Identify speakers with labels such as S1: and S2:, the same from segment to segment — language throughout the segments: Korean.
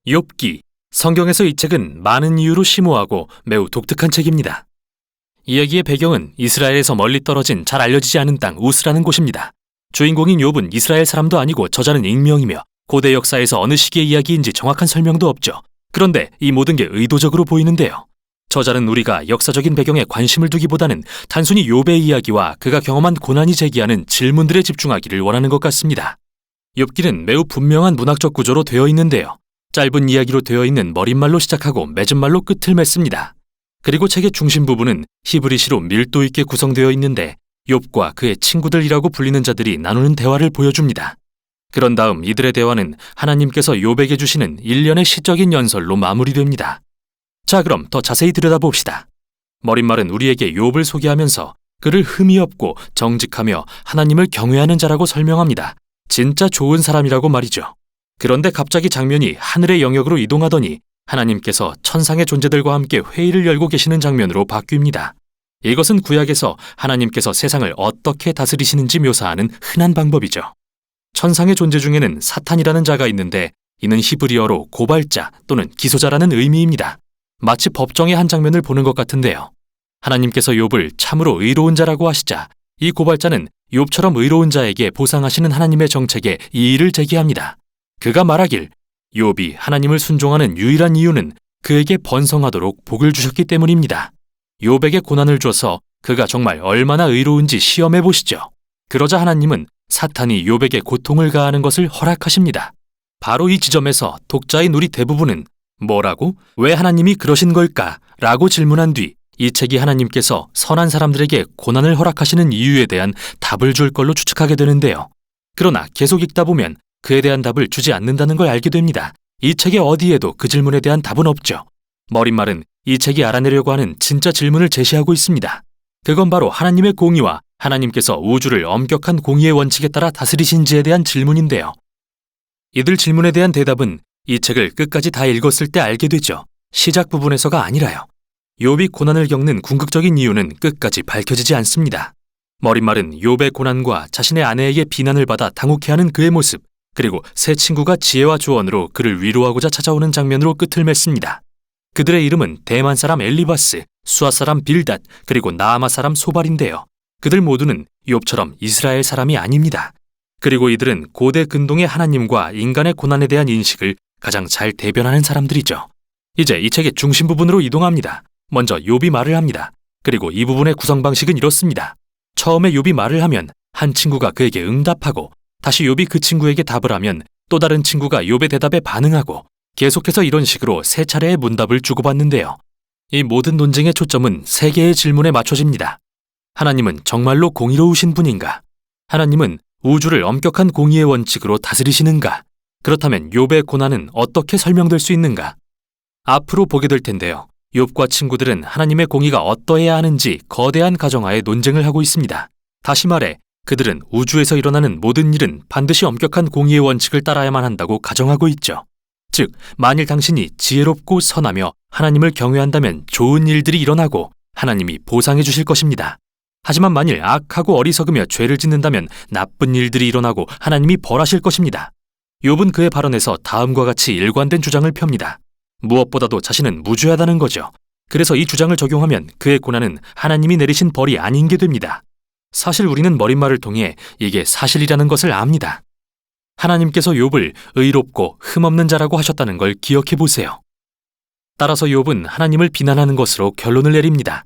S1: 욥기. 성경에서 이 책은 많은 이유로 심오하고 매우 독특한 책입니다. 이야기의 배경은 이스라엘에서 멀리 떨어진 잘 알려지지 않은 땅 우스라는 곳입니다. 주인공인 욥은 이스라엘 사람도 아니고 저자는 익명이며 고대 역사에서 어느 시기의 이야기인지 정확한 설명도 없죠. 그런데 이 모든 게 의도적으로 보이는데요. 저자는 우리가 역사적인 배경에 관심을 두기보다는 단순히 욥의 이야기와 그가 경험한 고난이 제기하는 질문들에 집중하기를 원하는 것 같습니다. 욥기는 매우 분명한 문학적 구조로 되어 있는데요. 짧은 이야기로 되어 있는 머릿말로 시작하고 맺은 말로 끝을 맺습니다. 그리고 책의 중심 부분은 히브리시로 밀도 있게 구성되어 있는데 욥과 그의 친구들이라고 불리는 자들이 나누는 대화를 보여줍니다. 그런 다음 이들의 대화는 하나님께서 욥에게 주시는 일련의 시적인 연설로 마무리됩니다. 자, 그럼 더 자세히 들여다봅시다. 머릿말은 우리에게 욥을 소개하면서 그를 흠이 없고 정직하며 하나님을 경외하는 자라고 설명합니다. 진짜 좋은 사람이라고 말이죠. 그런데 갑자기 장면이 하늘의 영역으로 이동하더니 하나님께서 천상의 존재들과 함께 회의를 열고 계시는 장면으로 바뀝니다. 이것은 구약에서 하나님께서 세상을 어떻게 다스리시는지 묘사하는 흔한 방법이죠. 천상의 존재 중에는 사탄이라는 자가 있는데 이는 히브리어로 고발자 또는 기소자라는 의미입니다. 마치 법정의 한 장면을 보는 것 같은데요. 하나님께서 욥을 참으로 의로운 자라고 하시자 이 고발자는 욥처럼 의로운 자에게 보상하시는 하나님의 정책에 이의를 제기합니다. 그가 말하길 욥이 하나님을 순종하는 유일한 이유는 그에게 번성하도록 복을 주셨기 때문입니다. 욥에게 고난을 줘서 그가 정말 얼마나 의로운지 시험해 보시죠. 그러자 하나님은 사탄이 욥에게 고통을 가하는 것을 허락하십니다. 바로 이 지점에서 독자인 우리 대부분은 뭐라고? 왜 하나님이 그러신 걸까? 라고 질문한 뒤 이 책이 하나님께서 선한 사람들에게 고난을 허락하시는 이유에 대한 답을 줄 걸로 추측하게 되는데요. 그러나 계속 읽다 보면 그에 대한 답을 주지 않는다는 걸 알게 됩니다. 이 책의 어디에도 그 질문에 대한 답은 없죠. 머릿말은 이 책이 알아내려고 하는 진짜 질문을 제시하고 있습니다. 그건 바로 하나님의 공의와 하나님께서 우주를 엄격한 공의의 원칙에 따라 다스리신지에 대한 질문인데요. 이들 질문에 대한 대답은 이 책을 끝까지 다 읽었을 때 알게 되죠. 시작 부분에서가 아니라요. 욥이 고난을 겪는 궁극적인 이유는 끝까지 밝혀지지 않습니다. 머릿말은 욥의 고난과 자신의 아내에게 비난을 받아 당혹해하는 그의 모습, 그리고 세 친구가 지혜와 조언으로 그를 위로하고자 찾아오는 장면으로 끝을 맺습니다. 그들의 이름은 대만 사람 엘리바스, 수아 사람 빌닷, 그리고 나아마 사람 소발인데요. 그들 모두는 욥처럼 이스라엘 사람이 아닙니다. 그리고 이들은 고대 근동의 하나님과 인간의 고난에 대한 인식을 가장 잘 대변하는 사람들이죠. 이제 이 책의 중심 부분으로 이동합니다. 먼저 욥이 말을 합니다. 그리고 이 부분의 구성 방식은 이렇습니다. 처음에 욥이 말을 하면 한 친구가 그에게 응답하고 다시 욥이 그 친구에게 답을 하면 또 다른 친구가 욥의 대답에 반응하고 계속해서 이런 식으로 세 차례의 문답을 주고받는데요. 이 모든 논쟁의 초점은 세 개의 질문에 맞춰집니다. 하나님은 정말로 공의로우신 분인가? 하나님은 우주를 엄격한 공의의 원칙으로 다스리시는가? 그렇다면 욥의 고난은 어떻게 설명될 수 있는가? 앞으로 보게 될 텐데요. 욥과 친구들은 하나님의 공의가 어떠해야 하는지 거대한 가정하에 논쟁을 하고 있습니다. 다시 말해 그들은 우주에서 일어나는 모든 일은 반드시 엄격한 공의의 원칙을 따라야만 한다고 가정하고 있죠. 즉, 만일 당신이 지혜롭고 선하며 하나님을 경외한다면 좋은 일들이 일어나고 하나님이 보상해 주실 것입니다. 하지만 만일 악하고 어리석으며 죄를 짓는다면 나쁜 일들이 일어나고 하나님이 벌하실 것입니다. 욥은 그의 발언에서 다음과 같이 일관된 주장을 펴니다. 무엇보다도 자신은 무죄하다는 거죠. 그래서 이 주장을 적용하면 그의 고난은 하나님이 내리신 벌이 아닌 게 됩니다. 사실 우리는 머릿말을 통해 이게 사실이라는 것을 압니다. 하나님께서 욥을 의롭고 흠없는 자라고 하셨다는 걸 기억해 보세요. 따라서 욥은 하나님을 비난하는 것으로 결론을 내립니다.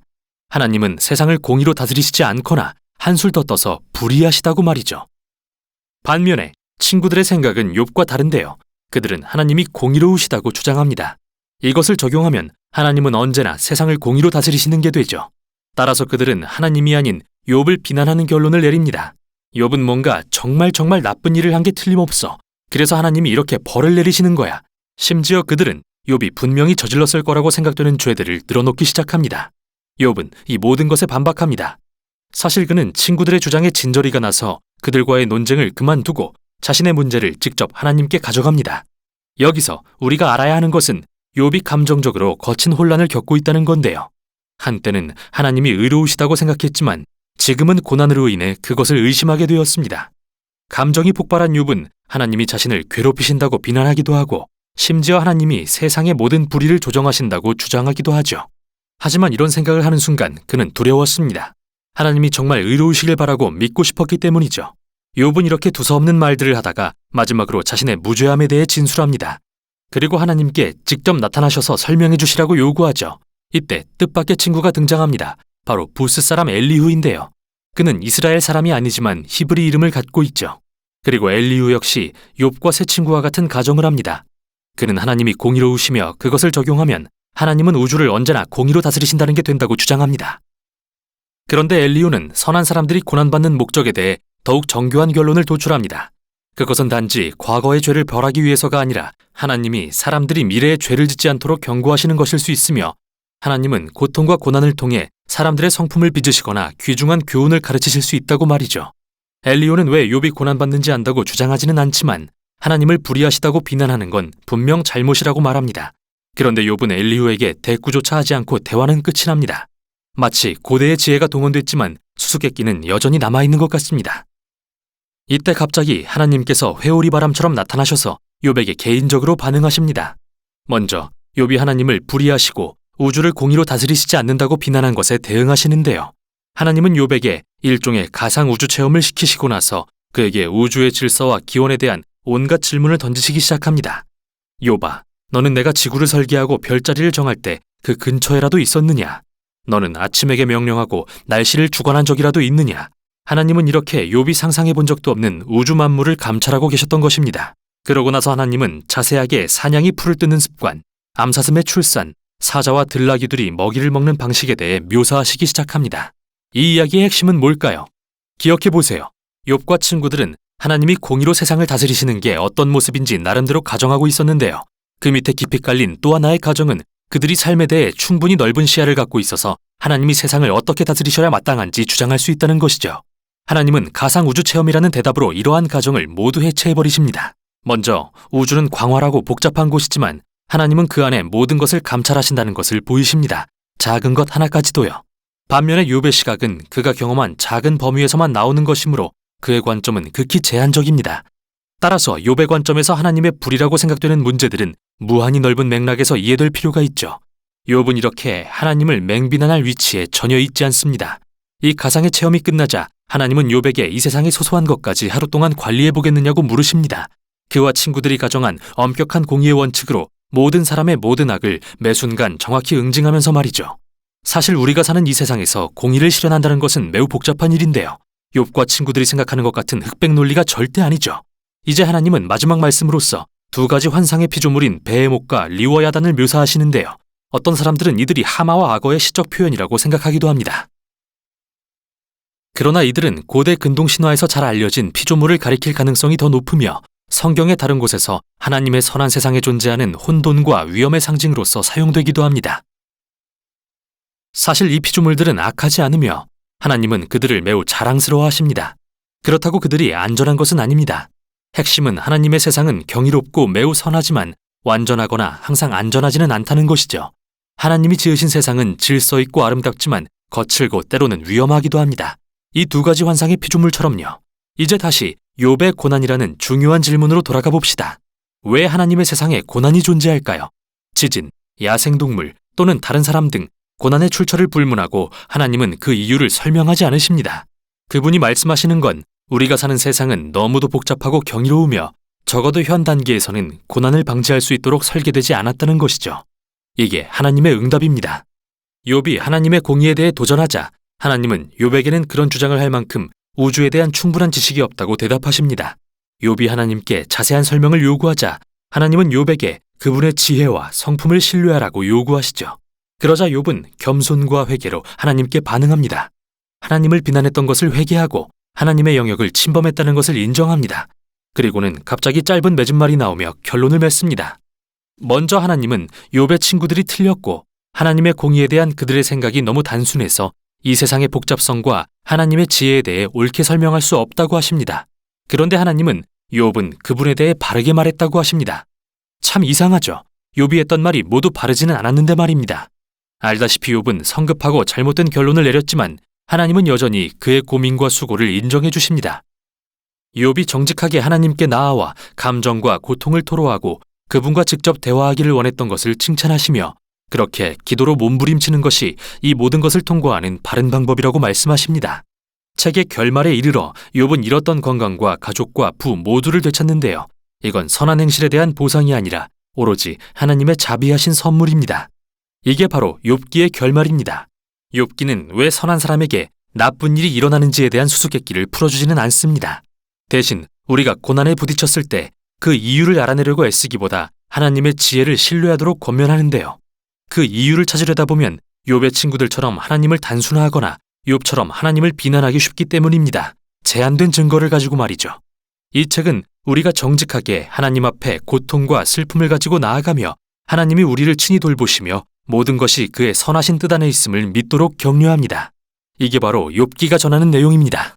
S1: 하나님은 세상을 공의로 다스리시지 않거나 한술 더 떠서 불의하시다고 말이죠. 반면에 친구들의 생각은 욥과 다른데요. 그들은 하나님이 공의로우시다고 주장합니다. 이것을 적용하면 하나님은 언제나 세상을 공의로 다스리시는 게 되죠. 따라서 그들은 하나님이 아닌 욥을 비난하는 결론을 내립니다. 욥은 뭔가 정말 나쁜 일을 한 게 틀림없어. 그래서 하나님이 이렇게 벌을 내리시는 거야. 심지어 그들은 욥이 분명히 저질렀을 거라고 생각되는 죄들을 늘어놓기 시작합니다. 욥은 이 모든 것에 반박합니다. 사실 그는 친구들의 주장에 진저리가 나서 그들과의 논쟁을 그만두고 자신의 문제를 직접 하나님께 가져갑니다. 여기서 우리가 알아야 하는 것은 욥이 감정적으로 거친 혼란을 겪고 있다는 건데요. 한때는 하나님이 의로우시다고 생각했지만 지금은 고난으로 인해 그것을 의심하게 되었습니다. 감정이 폭발한 욥은 하나님이 자신을 괴롭히신다고 비난하기도 하고 심지어 하나님이 세상의 모든 불의를 조정하신다고 주장하기도 하죠. 하지만 이런 생각을 하는 순간 그는 두려웠습니다. 하나님이 정말 의로우시길 바라고 믿고 싶었기 때문이죠. 욥은 이렇게 두서없는 말들을 하다가 마지막으로 자신의 무죄함에 대해 진술합니다. 그리고 하나님께 직접 나타나셔서 설명해 주시라고 요구하죠. 이때 뜻밖의 친구가 등장합니다. 바로 부스 사람 엘리후인데요. 그는 이스라엘 사람이 아니지만 히브리 이름을 갖고 있죠. 그리고 엘리후 역시 욥과 새 친구와 같은 가정을 합니다. 그는 하나님이 공의로우시며 그것을 적용하면 하나님은 우주를 언제나 공의로 다스리신다는 게 된다고 주장합니다. 그런데 엘리후는 선한 사람들이 고난받는 목적에 대해 더욱 정교한 결론을 도출합니다. 그것은 단지 과거의 죄를 벌하기 위해서가 아니라 하나님이 사람들이 미래의 죄를 짓지 않도록 경고하시는 것일 수 있으며 하나님은 고통과 고난을 통해 사람들의 성품을 빚으시거나 귀중한 교훈을 가르치실 수 있다고 말이죠. 엘리후는 왜 욥이 고난받는지 안다고 주장하지는 않지만 하나님을 불의하시다고 비난하는 건 분명 잘못이라고 말합니다. 그런데 욥은 엘리후에게 대꾸조차 하지 않고 대화는 끝이 납니다. 마치 고대의 지혜가 동원됐지만 수수께끼는 여전히 남아있는 것 같습니다. 이때 갑자기 하나님께서 회오리 바람처럼 나타나셔서 욥에게 개인적으로 반응하십니다. 먼저 욥이 하나님을 불의하시고 우주를 공의로 다스리시지 않는다고 비난한 것에 대응하시는데요. 하나님은 욥에게 일종의 가상 우주 체험을 시키시고 나서 그에게 우주의 질서와 기원에 대한 온갖 질문을 던지시기 시작합니다. 욥아, 너는 내가 지구를 설계하고 별자리를 정할 때 그 근처에라도 있었느냐? 너는 아침에게 명령하고 날씨를 주관한 적이라도 있느냐? 하나님은 이렇게 욥이 상상해 본 적도 없는 우주 만물을 감찰하고 계셨던 것입니다. 그러고 나서 하나님은 자세하게 사냥이 풀을 뜯는 습관, 암사슴의 출산, 사자와 들나귀들이 먹이를 먹는 방식에 대해 묘사하시기 시작합니다. 이 이야기의 핵심은 뭘까요? 기억해 보세요. 욥과 친구들은 하나님이 공의로 세상을 다스리시는 게 어떤 모습인지 나름대로 가정하고 있었는데요. 그 밑에 깊이 깔린 또 하나의 가정은 그들이 삶에 대해 충분히 넓은 시야를 갖고 있어서 하나님이 세상을 어떻게 다스리셔야 마땅한지 주장할 수 있다는 것이죠. 하나님은 가상 우주 체험이라는 대답으로 이러한 가정을 모두 해체해버리십니다. 먼저 우주는 광활하고 복잡한 곳이지만 하나님은 그 안에 모든 것을 감찰하신다는 것을 보이십니다. 작은 것 하나까지도요. 반면에 욥의 시각은 그가 경험한 작은 범위에서만 나오는 것이므로 그의 관점은 극히 제한적입니다. 따라서 욥의 관점에서 하나님의 불이라고 생각되는 문제들은 무한히 넓은 맥락에서 이해될 필요가 있죠. 욥은 이렇게 하나님을 맹비난할 위치에 전혀 있지 않습니다. 이 가상의 체험이 끝나자 하나님은 욥에게 이 세상의 소소한 것까지 하루 동안 관리해보겠느냐고 물으십니다. 그와 친구들이 가정한 엄격한 공의의 원칙으로 모든 사람의 모든 악을 매 순간 정확히 응징하면서 말이죠. 사실 우리가 사는 이 세상에서 공의를 실현한다는 것은 매우 복잡한 일인데요. 욥과 친구들이 생각하는 것 같은 흑백 논리가 절대 아니죠. 이제 하나님은 마지막 말씀으로써 두 가지 환상의 피조물인 베헤못과 리워야단을 묘사하시는데요. 어떤 사람들은 이들이 하마와 악어의 시적 표현이라고 생각하기도 합니다. 그러나 이들은 고대 근동 신화에서 잘 알려진 피조물을 가리킬 가능성이 더 높으며 성경의 다른 곳에서 하나님의 선한 세상에 존재하는 혼돈과 위험의 상징으로서 사용되기도 합니다. 사실 이 피조물들은 악하지 않으며 하나님은 그들을 매우 자랑스러워하십니다. 그렇다고 그들이 안전한 것은 아닙니다. 핵심은 하나님의 세상은 경이롭고 매우 선하지만 완전하거나 항상 안전하지는 않다는 것이죠. 하나님이 지으신 세상은 질서 있고 아름답지만 거칠고 때로는 위험하기도 합니다. 이 두 가지 환상의 피조물처럼요. 이제 다시 욥의 고난이라는 중요한 질문으로 돌아가 봅시다. 왜 하나님의 세상에 고난이 존재할까요? 지진, 야생동물 또는 다른 사람 등 고난의 출처를 불문하고 하나님은 그 이유를 설명하지 않으십니다. 그분이 말씀하시는 건 우리가 사는 세상은 너무도 복잡하고 경이로우며 적어도 현 단계에서는 고난을 방지할 수 있도록 설계되지 않았다는 것이죠. 이게 하나님의 응답입니다. 욥이 하나님의 공의에 대해 도전하자 하나님은 욥에게는 그런 주장을 할 만큼 우주에 대한 충분한 지식이 없다고 대답하십니다. 욥이 하나님께 자세한 설명을 요구하자 하나님은 욥에게 그분의 지혜와 성품을 신뢰하라고 요구하시죠. 그러자 욥은 겸손과 회개로 하나님께 반응합니다. 하나님을 비난했던 것을 회개하고 하나님의 영역을 침범했다는 것을 인정합니다. 그리고는 갑자기 짧은 맺은말이 나오며 결론을 맺습니다. 먼저 하나님은 욥의 친구들이 틀렸고 하나님의 공의에 대한 그들의 생각이 너무 단순해서 이 세상의 복잡성과 하나님의 지혜에 대해 옳게 설명할 수 없다고 하십니다. 그런데 하나님은 욥은 그분에 대해 바르게 말했다고 하십니다. 참 이상하죠. 욥이 했던 말이 모두 바르지는 않았는데 말입니다. 알다시피 욥은 성급하고 잘못된 결론을 내렸지만 하나님은 여전히 그의 고민과 수고를 인정해 주십니다. 욥이 정직하게 하나님께 나아와 감정과 고통을 토로하고 그분과 직접 대화하기를 원했던 것을 칭찬하시며 그렇게 기도로 몸부림치는 것이 이 모든 것을 통과하는 바른 방법이라고 말씀하십니다. 책의 결말에 이르러 욥은 잃었던 건강과 가족과 부 모두를 되찾는데요. 이건 선한 행실에 대한 보상이 아니라 오로지 하나님의 자비하신 선물입니다. 이게 바로 욥기의 결말입니다. 욥기는 왜 선한 사람에게 나쁜 일이 일어나는지에 대한 수수께끼를 풀어주지는 않습니다. 대신 우리가 고난에 부딪혔을 때 그 이유를 알아내려고 애쓰기보다 하나님의 지혜를 신뢰하도록 권면하는데요. 그 이유를 찾으려다 보면 욥의 친구들처럼 하나님을 단순화하거나 욥처럼 하나님을 비난하기 쉽기 때문입니다. 제한된 증거를 가지고 말이죠. 이 책은 우리가 정직하게 하나님 앞에 고통과 슬픔을 가지고 나아가며 하나님이 우리를 친히 돌보시며 모든 것이 그의 선하신 뜻 안에 있음을 믿도록 격려합니다. 이게 바로 욥기가 전하는 내용입니다.